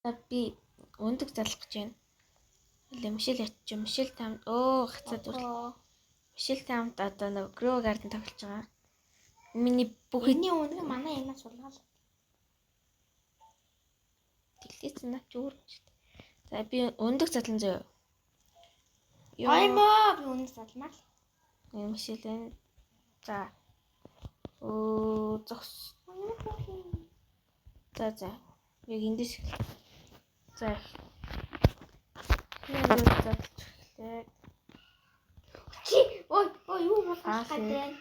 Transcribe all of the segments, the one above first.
Би өндөг залах гэж байна. Мишель ячиж, Мишель таамд гацаад үр. Мишель таамд одоо нэг Grow Garden тоглож байгаа. Миний бүх Эний өндөг манай янаа суулгаад. Тэглээс наа зүрч. За би өндөг задлан зөө. Оймоо би өндөг залмаар. Мишель энэ. За. Зогс. За. Яг эндээс. За. Яг задлж эхлэе. Чи ой юу болох гэдэг.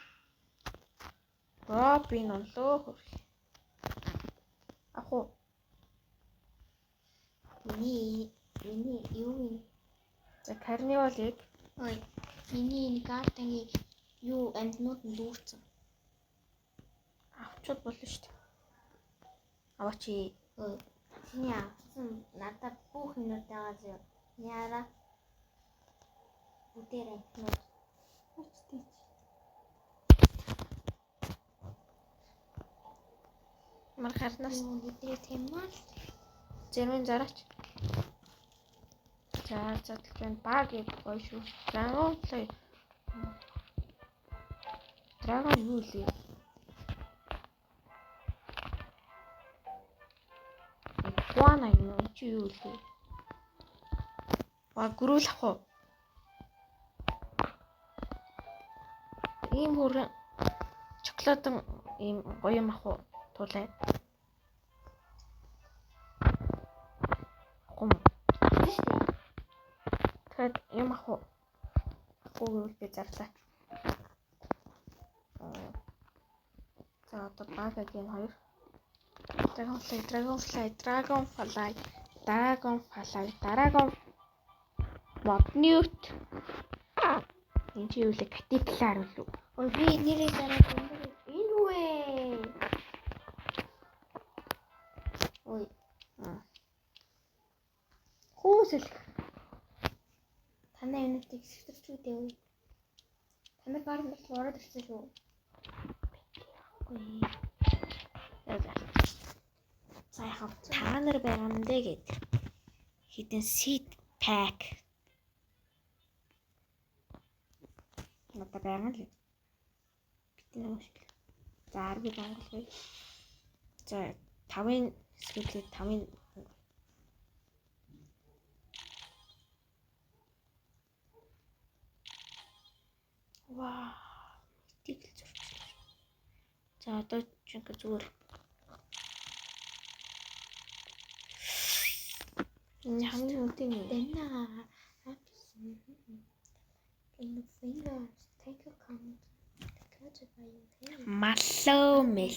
Би нолоо хөрх. Аху. Миний юу вэ? За карнивалыг миний гартангийн юу амтнууд нь дүүрсэн. Авчуд болно шүү дээ. Аваачи. Чиний авсан надад бүх юмнууд байгаа зөө. Яара. Үдэрэ нот. Үчтэй. Мархарнаас үдэрэ тэмэл. Зэрмэн зараач. За задлж байна. Баг яг гоё шүү. Драгон юу лээ? Гуана юу чи юу лээ? Гөрүүл ах уу? Ийм хүрэн шоколадын ийм гоё юм ах уу? Тулай. Тэгэхэд юм ах уу? Гөрүүл би зарлаа. За одоо багагийн хоёр. Dragon Mute. Энэ чи юу лээ? Катиклаар үлээ. Би нэрээ зараад энэ үе. Хүүсэл. Танай юунуудыг сэвтэрч үдээ. Танай гард нь ороод ирсэн шүү. Сайхан та нар байгаа юм дэ гэд. Хитэн seed pack. Надад байгаа л. Битэн уушгүй. За 10 бангалгүй. За 5-ын скиплээ 5-ын Тигл зурч. За одоо чинь зүгээр. Энэ хамгийн үнэтэй юм. Маломел.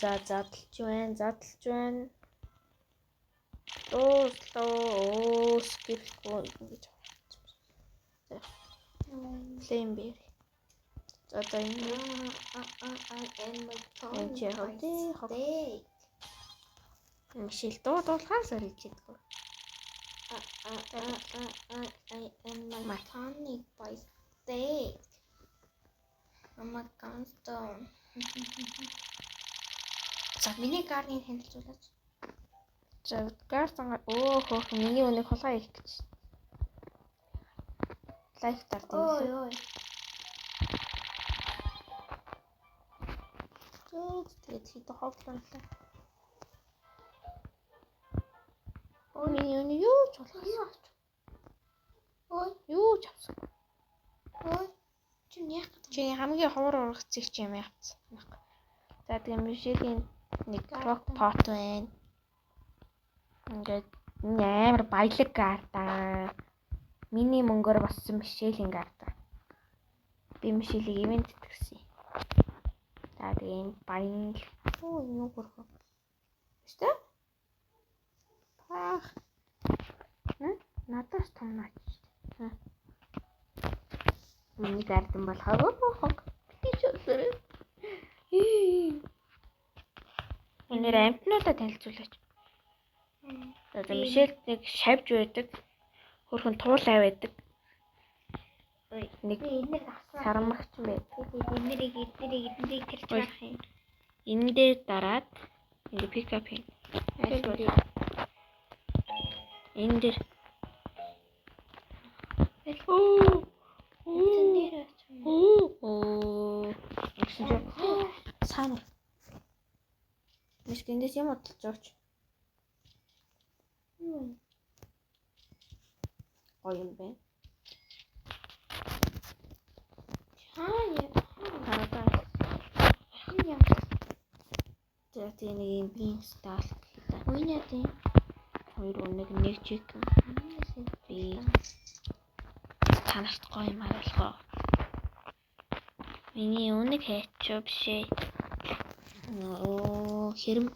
За задлж байна. Скиплгүй ингэж. Флеймбер. За одоо энэ Мишель дуулахаар сорилж идэггүй. I am my tonic by steak. I'm a gunstone. За миний гарны хяналтуулаач. За гартан миний өнийг хулгай хийх гэж. Лайк тартаа. Тэгээд хитэ хоглонлаа. Миний өний юу ч болох. Юу ч авсан. Чи хамгийн ховор урах зэг чи юм явцсан. За тэгээд Мишелийн нэг рок пот байна. Ингээд амар баялаг карта. Миний мөнгөөр боссон Мишелийн карта. Би Мишелийг ивент итгэсэн. За тэгээд баян юу гөрхөө. Өстэй? Надаас том наач. Миний гарден болохоо хог. Битээ. Энээр амтнуудаа танилцуулаач. За Мишель нэг шавж байдаг. Хөрхөн туулай байдаг. Нэг энийг авсан. сармагч юм байт. Эднэрийг тэрч байх юм. Энэ дээр дараад ингэ пикап хийн. Энэ дээр Саана. Миш гиндэс юм бодлож яваач. Гоё юм байна. За тийм нэг юм би инсталл хийлээ. Үний тийм. 2 өнөг нэг чик. Би танарт гоё юм харуулах. Миний өнөг хайчаа бишээ. Хэрэм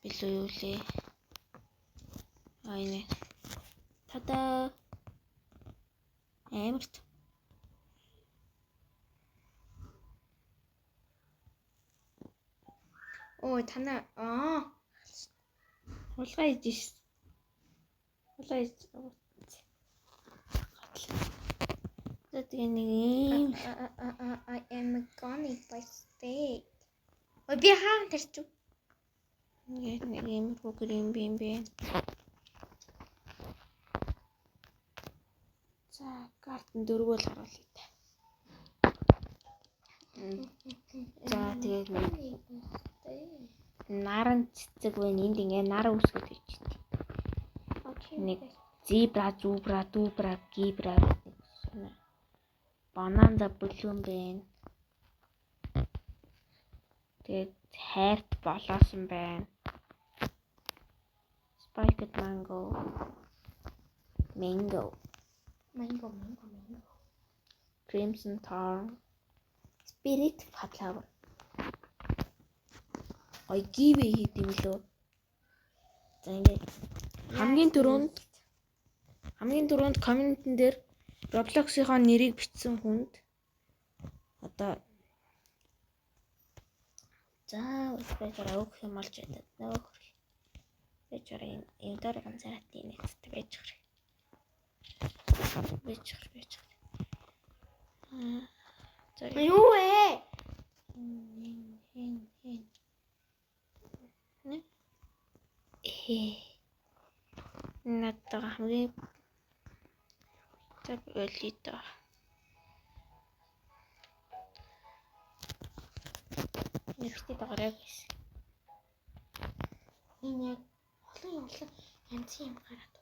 билүү юу лээ. Айне. Тада. Эмэрт. Ой танаа Улгаа ийж. Улгаа ийж. За тэгээ нэг юм. I am gonna by state. Ой би хаан тэрч. Ингээд нэг юм гүгрийн бим бэ. За картын дөрвөл харуулъя та. За тэгээд нэг наран цэцэг байна. Энд ингээ нар үсгээд байчихдээ. Нэг зебра, зубра, дубра, гибра гэдэг. Бананда бүлгэн байна. Тэгээд хайрт болоосон байна. Spiked mango. Mango. Crimson thorn. Spirit flower. Ой гивэ хийдэм лөө. За ингээд хамгийн түрүүнд комментэн дээр Roblox-ийн нэрийг бичсэн хүнд одоо за успехаар өгөх юм болж байдаг. Нөөх. Бэчээр энэ дээр ганцаараа тийм нэгтэй байж хэрэг. Бэчээр. За юу вэ? Надад хамгийн так олито. Нэгтэй дагараа гэсэн. Энэ яг олон янз юм гараад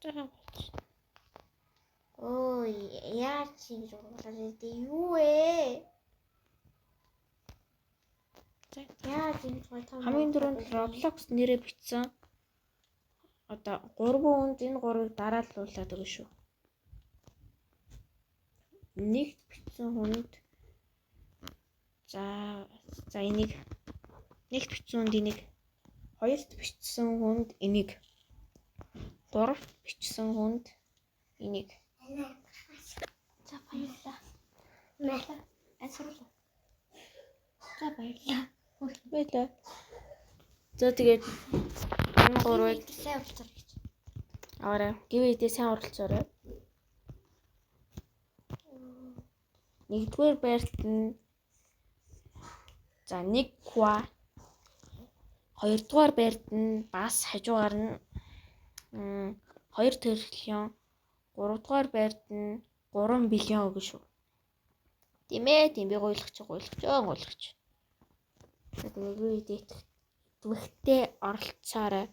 байна. Ой яа чи жуулаад юу вэ? Яа тийм Хамгийн түрүүнд Roblox нэрээ бичсэн. Одоо 3 хүнд энэ 3-ыг дарааллуулаад өгнө шүү. Нэгт бичсэн хүнд за энийг нэгт бичсэн хүнд энийг, хоёрт бичсэн хүнд энийг, гуравт бичсэн хүнд энийг. За баярлалаа. Асуурлаа. За баярлалаа. Байлаа. За тэгээд энэ 3-ыг сайн уралцаар гэж. аваарай. Гивэдээ сайн уралцаарай. Нэгдүгээр байрт нь за 1 ква. Хоёрдугаар байрт нь бас хажуугаар нь 2 тэрлэн. Гуравдугаар байрт нь 3 биллион өгнө шүү. Тийм ээ, тийм би гуйлагч. Тэгээд видео идэвхтэй оролцоорой.